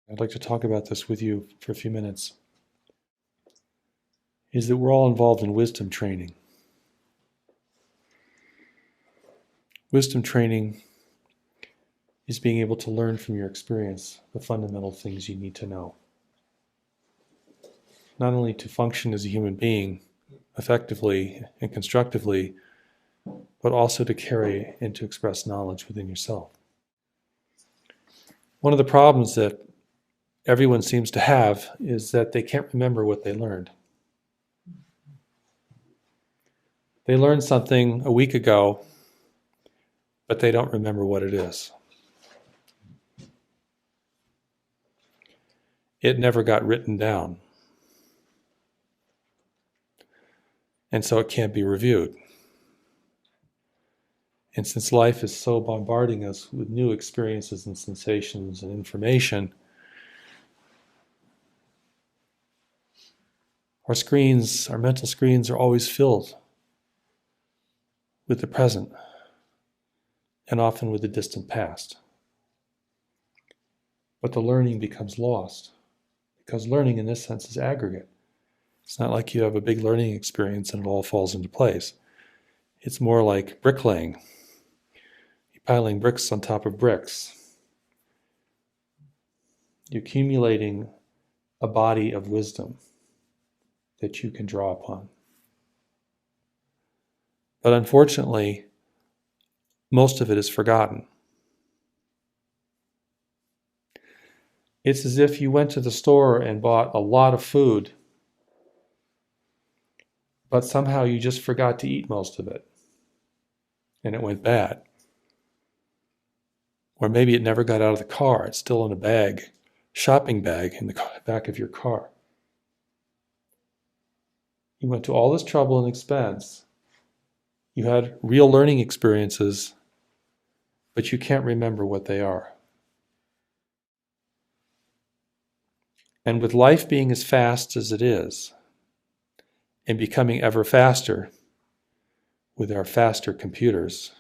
I'd like to talk about this with you for a few minutes, is that we're all involved in wisdom training. Wisdom training is being able to learn from your experience the fundamental things you need to know. Not only to function as a human being effectively and constructively, but also to carry and to express knowledge within yourself. One of the problems that everyone seems to have is that they can't remember what they learned. They learned something a week ago, but they don't remember what it is. It never got written down. And so it can't be reviewed. And since life is so bombarding us with new experiences and sensations and information, our mental screens are always filled with the present and often with the distant past. But the learning becomes lost because learning in this sense is aggregate. It's not like you have a big learning experience and it all falls into place. It's more like bricklaying. You're piling bricks on top of bricks. You're accumulating a body of wisdom that you can draw upon. But unfortunately, most of it is forgotten. It's as if you went to the store and bought a lot of food, but somehow you just forgot to eat most of it, and it went bad. Or maybe it never got out of the car. It's still in a bag, shopping bag in the back of your car. You went to all this trouble and expense. You had real learning experiences, but you can't remember what they are. And with life being as fast as it is, and becoming ever faster with our faster computers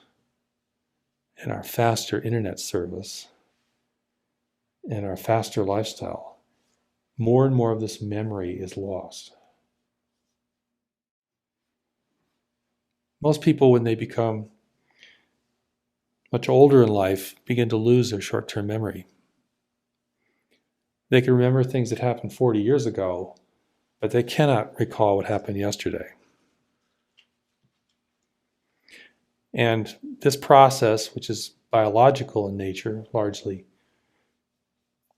and our faster internet service and our faster lifestyle, more and more of this memory is lost. Most people, when they become much older in life, begin to lose their short-term memory. They can remember things that happened 40 years ago, but they cannot recall what happened yesterday. And this process, which is biological in nature, largely,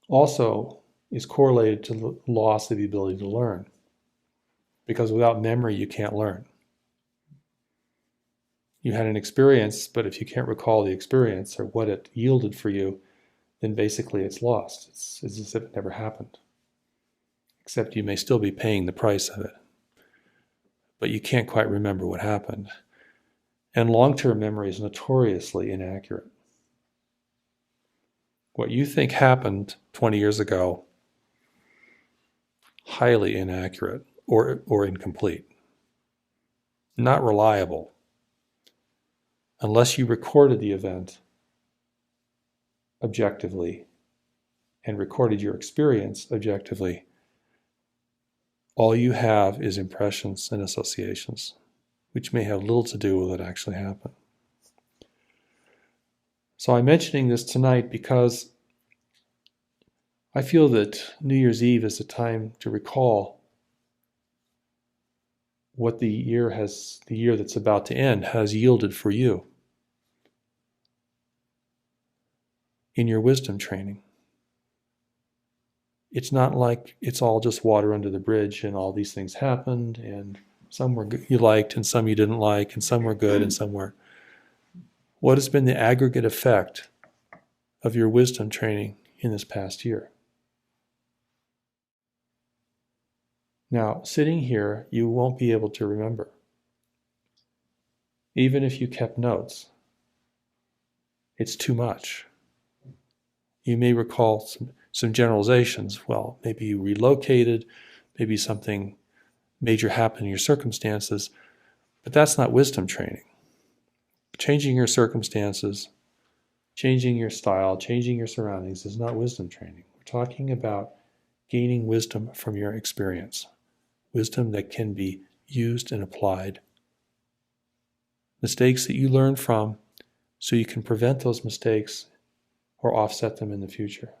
also is correlated to the loss of the ability to learn. Because without memory, you can't learn. You had an experience, but if you can't recall the experience or what it yielded for you, then basically it's lost. It's as if it never happened. Except you may still be paying the price of it. But you can't quite remember what happened. And long-term memory is notoriously inaccurate. What you think happened 20 years ago, highly inaccurate or incomplete. Not reliable. Unless you recorded the event objectively and recorded your experience objectively, all you have is impressions and associations, which may have little to do with what actually happened. So I'm mentioning this tonight because I feel that New Year's Eve is a time to recall what the year that's about to end has yielded for you in your wisdom training. It's not like it's all just water under the bridge and all these things happened and some were good, you liked and some you didn't like and some were good and some were. What has been the aggregate effect of your wisdom training in this past year? Now, sitting here, you won't be able to remember. Even if you kept notes, it's too much. You may recall some generalizations. Well, maybe you relocated, maybe something major happened in your circumstances, but that's not wisdom training. Changing your circumstances, changing your style, changing your surroundings is not wisdom training. We're We're talking about gaining wisdom from your experience, wisdom that can be used and applied, mistakes that you learn from so you can prevent those mistakes or offset them in the future,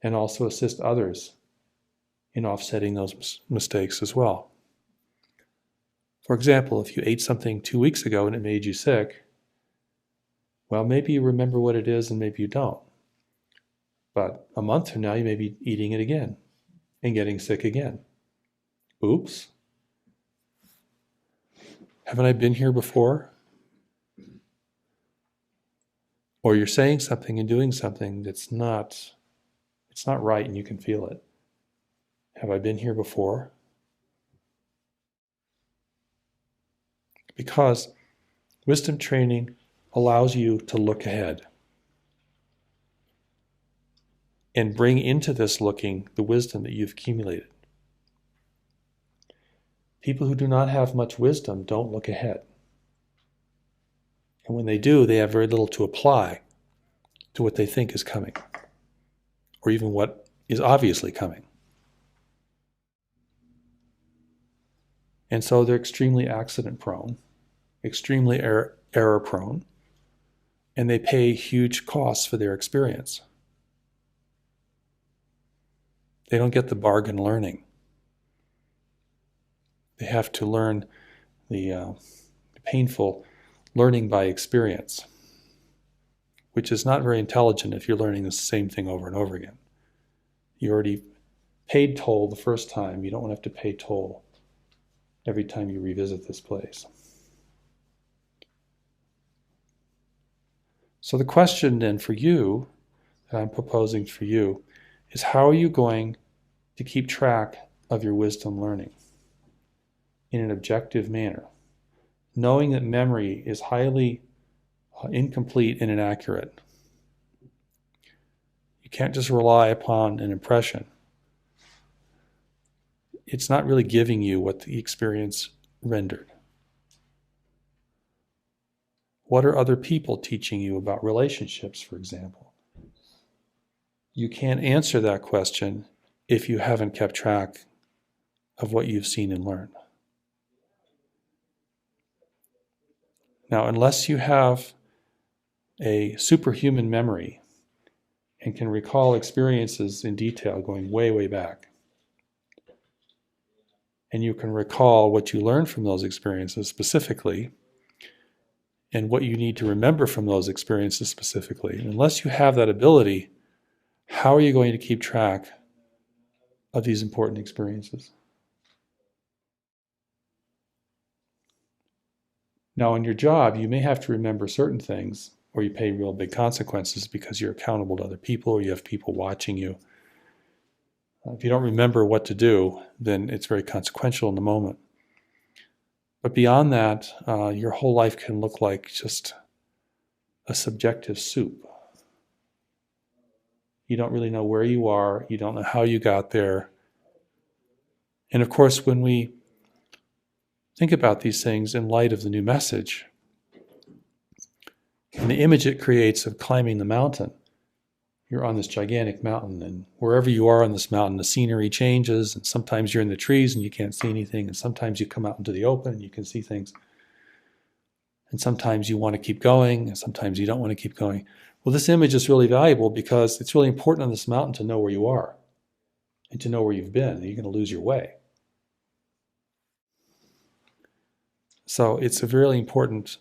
and also assist others in offsetting those mistakes as well. For example, if you ate something 2 weeks ago and it made you sick, well, maybe you remember what it is and maybe you don't. But a month from now, you may be eating it again and getting sick again. Oops. Haven't I been here before? Or you're saying something and doing something that's not right and you can feel it. Have I been here before? Because wisdom training allows you to look ahead and bring into this looking the wisdom that you've accumulated. People who do not have much wisdom don't look ahead. And when they do, they have very little to apply to what they think is coming, or even what is obviously coming. And so they're extremely accident prone, extremely error prone, and they pay huge costs for their experience. They don't get the bargain learning. They have to learn the painful learning by experience, which is not very intelligent if you're learning the same thing over and over again. You already paid toll the first time. You don't want to have to pay toll every time you revisit this place. So the question then for you, that I'm proposing for you, is how are you going to keep track of your wisdom learning in an objective manner, knowing that memory is highly incomplete and inaccurate. You can't just rely upon an impression. It's not really giving you what the experience rendered. What are other people teaching you about relationships, for example? You can't answer that question if you haven't kept track of what you've seen and learned. Now, unless you have a superhuman memory and can recall experiences in detail going way, way back, and you can recall what you learned from those experiences specifically, and what you need to remember from those experiences specifically, unless you have that ability, how are you going to keep track of these important experiences? Now, in your job, you may have to remember certain things, or you pay real big consequences because you're accountable to other people, or you have people watching you. If you don't remember what to do, then it's very consequential in the moment. But beyond that, your whole life can look like just a subjective soup. You don't really know where you are. You don't know how you got there. And of course, when we think about these things in light of the new message, and the image it creates of climbing the mountain, you're on this gigantic mountain, and wherever you are on this mountain, the scenery changes, and sometimes you're in the trees and you can't see anything, and sometimes you come out into the open and you can see things, and sometimes you want to keep going, and sometimes you don't want to keep going. Well, this image is really valuable because it's really important on this mountain to know where you are and to know where you've been, or you're going to lose your way. So it's a really important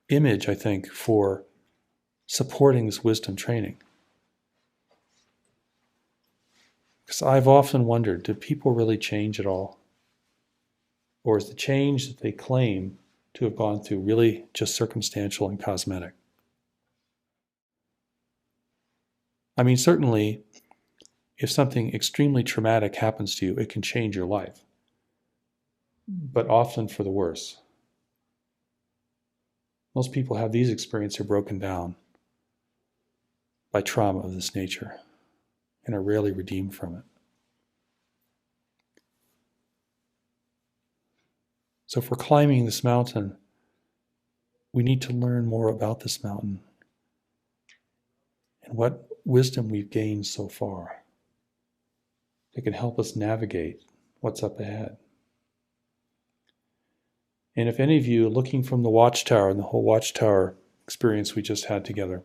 image, I think, for supporting this wisdom training. Because I've often wondered, do people really change at all? Or is the change that they claim to have gone through really just circumstantial and cosmetic? I mean, certainly, if something extremely traumatic happens to you, it can change your life, but often for the worse. Most people have these experiences broken down by trauma of this nature and are rarely redeemed from it. So if we're climbing this mountain, we need to learn more about this mountain and what wisdom we've gained so far that can help us navigate what's up ahead. And if any of you are looking from the watchtower and the whole watchtower experience we just had together,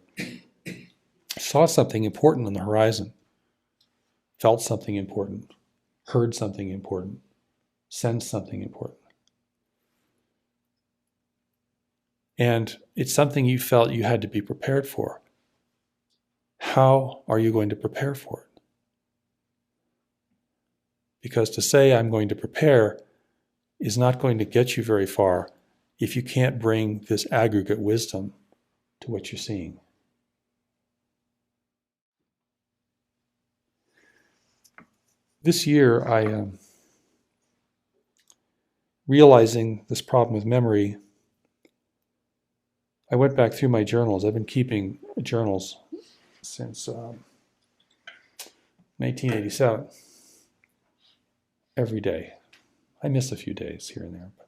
saw something important on the horizon, felt something important, heard something important, sensed something important, and it's something you felt you had to be prepared for, how are you going to prepare for it? Because to say I'm going to prepare is not going to get you very far if you can't bring this aggregate wisdom to what you're seeing. This year, realizing this problem with memory, I went back through my journals. I've been keeping journals since 1987, every day. I miss a few days here and there, but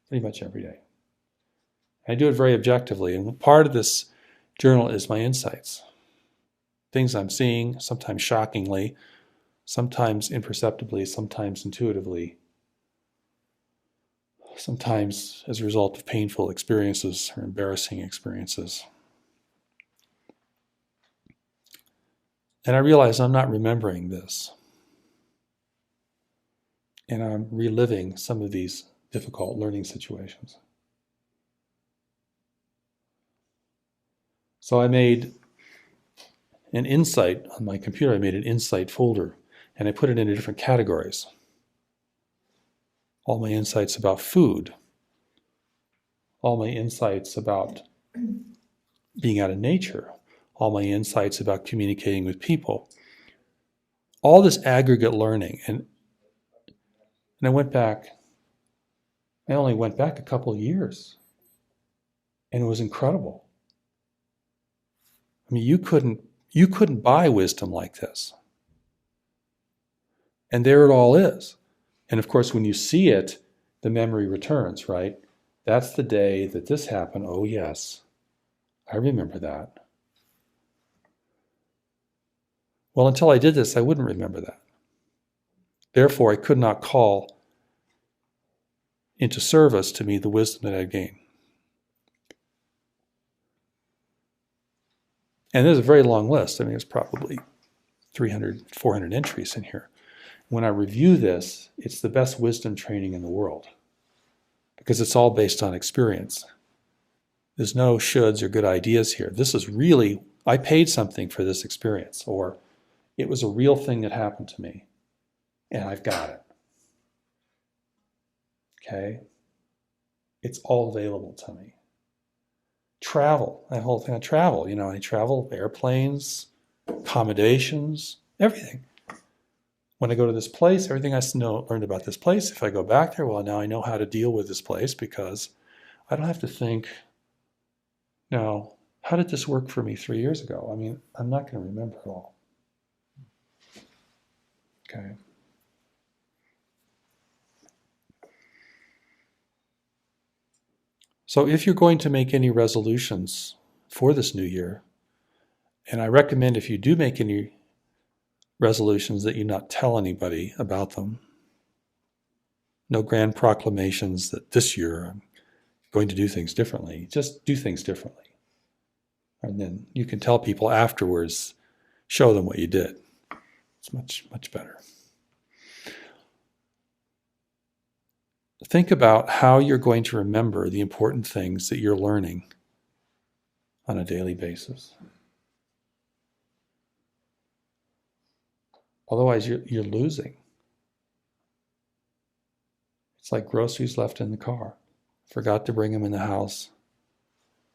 pretty much every day. I do it very objectively, and part of this journal is my insights. Things I'm seeing, sometimes shockingly, sometimes imperceptibly, sometimes intuitively, sometimes as a result of painful experiences or embarrassing experiences. And I realize I'm not remembering this. And I'm reliving some of these difficult learning situations. So I made an insight on my computer. I made an insight folder, and I put it into different categories. All my insights about food, all my insights about being out in nature, all my insights about communicating with people, all this aggregate learning. And I went back, I only went back a couple of years, and it was incredible. I mean, you couldn't buy wisdom like this. And there it all is. And of course, when you see it, the memory returns, right? That's the day that this happened. Oh, yes, I remember that. Well, until I did this, I wouldn't remember that. Therefore, I could not call into service to me the wisdom that I'd gained. And there's a very long list. I mean, it's probably 300, 400 entries in here. When I review this, it's the best wisdom training in the world because it's all based on experience. There's no shoulds or good ideas here. This is really, I paid something for this experience, or it was a real thing that happened to me, and I've got it. Okay? It's all available to me. Travel, that whole thing on travel. You know, I travel, airplanes, accommodations, everything. When I go to this place, everything I learned about this place, if I go back there, well, now I know how to deal with this place because I don't have to think, now, how did this work for me 3 years ago? I mean, I'm not going to remember it all. Okay. So if you're going to make any resolutions for this new year, and I recommend if you do make any resolutions that you not tell anybody about them. No grand proclamations that this year I'm going to do things differently. Just do things differently. And then you can tell people afterwards, show them what you did. It's much, much better. Think about how you're going to remember the important things that you're learning on a daily basis. Otherwise, you're losing. It's like groceries left in the car. Forgot to bring them in the house.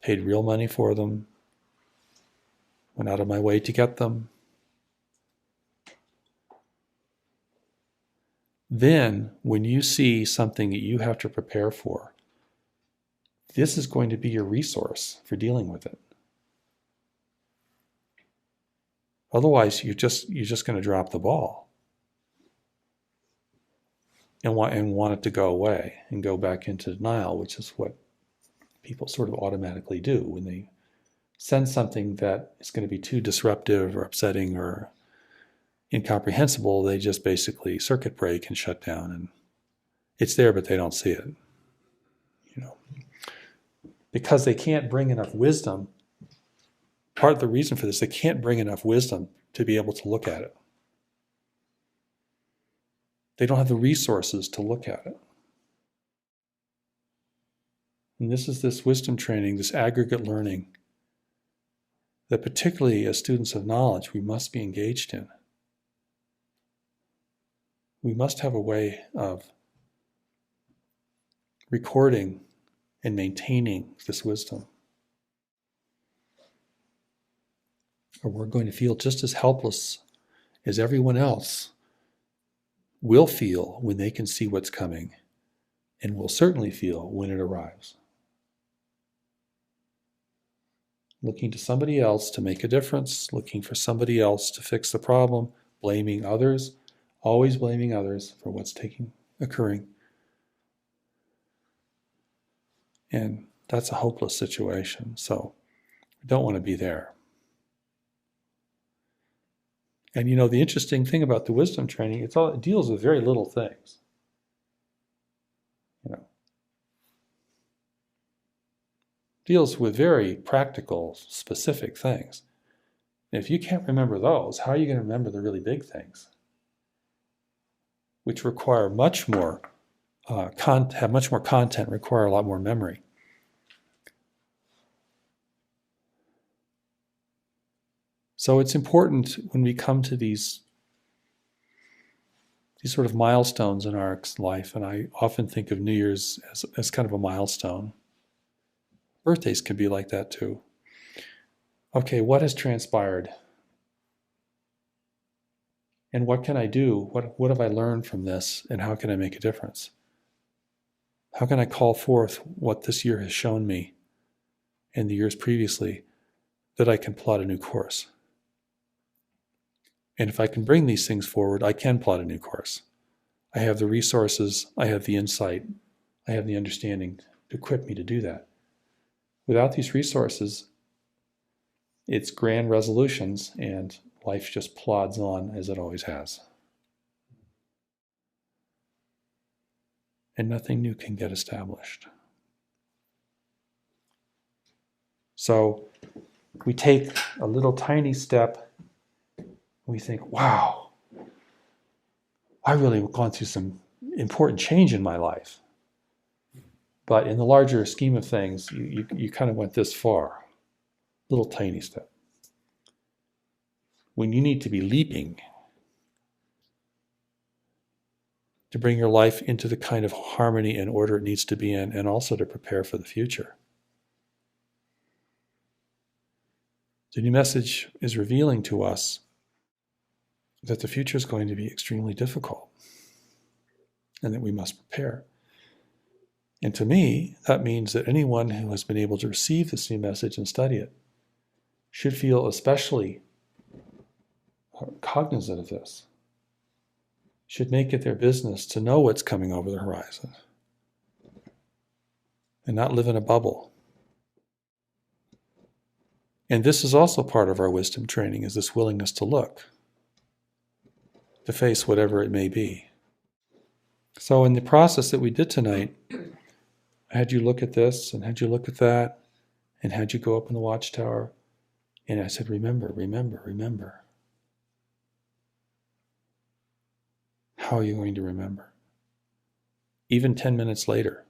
Paid real money for them. Went out of my way to get them. Then, when you see something that you have to prepare for, this is going to be your resource for dealing with it. Otherwise, you're just going to drop the ball and want it to go away and go back into denial, which is what people sort of automatically do when they sense something that is going to be too disruptive or upsetting or incomprehensible, they just basically circuit break and shut down. And it's there, but they don't see it. Because they can't bring enough wisdom. Part of the reason for this, they can't bring enough wisdom to be able to look at it. They don't have the resources to look at it. And this is this wisdom training, this aggregate learning, that particularly as students of knowledge, we must be engaged in. We must have a way of recording and maintaining this wisdom, or we're going to feel just as helpless as everyone else will feel when they can see what's coming, and will certainly feel when it arrives. Looking to somebody else to make a difference, looking for somebody else to fix the problem, blaming others, always blaming others for what's occurring. And that's a hopeless situation, so we don't want to be there. And the interesting thing about the wisdom training, it deals with very little things. Deals with very practical, specific things. And if you can't remember those, how are you going to remember the really big things? Which require much more have much more content, require a lot more memory. So it's important when we come to these sort of milestones in our life, and I often think of New Year's as kind of a milestone. Birthdays can be like that too. Okay, what has transpired? And what can I do? What have I learned from this? And how can I make a difference? How can I call forth what this year has shown me and the years previously, that I can plot a new course? And if I can bring these things forward, I can plot a new course. I have the resources, I have the insight, I have the understanding to equip me to do that. Without these resources, it's grand resolutions and life just plods on as it always has. And nothing new can get established. So we take a little tiny step, we think, wow, I really have gone through some important change in my life. But in the larger scheme of things, you kind of went this far. Little tiny step. When you need to be leaping to bring your life into the kind of harmony and order it needs to be in, and also to prepare for the future. The new message is revealing to us that the future is going to be extremely difficult and that we must prepare. And to me, that means that anyone who has been able to receive this new message and study it should feel especially cognizant of this, should make it their business to know what's coming over the horizon and not live in a bubble. And this is also part of our wisdom training, is this willingness to look, to face whatever it may be. So in the process that we did tonight, I had you look at this and had you look at that and had you go up in the watchtower, and I said, remember, remember, remember. How are you going to remember? Even 10 minutes later.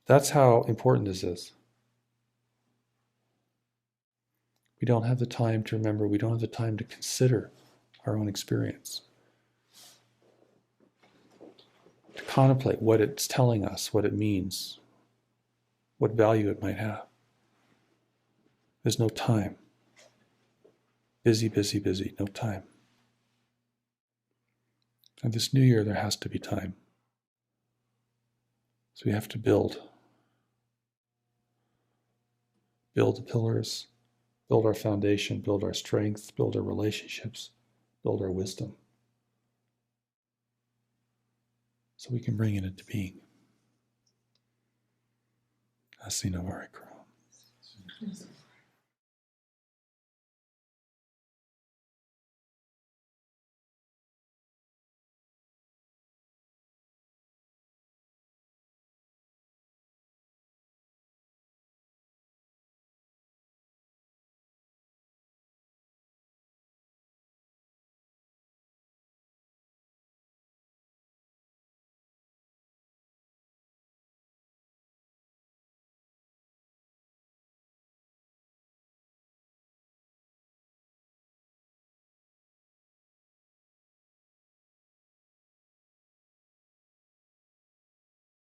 That's how important this is. We don't have the time to remember. We don't have the time to consider our own experience, to contemplate what it's telling us, what it means, what value it might have. There's no time. Busy, busy, busy. No time. And this new year, there has to be time. So we have to build the pillars, build our foundation, build our strength, build our relationships, build our wisdom, so we can bring it into being. Asina Varikro.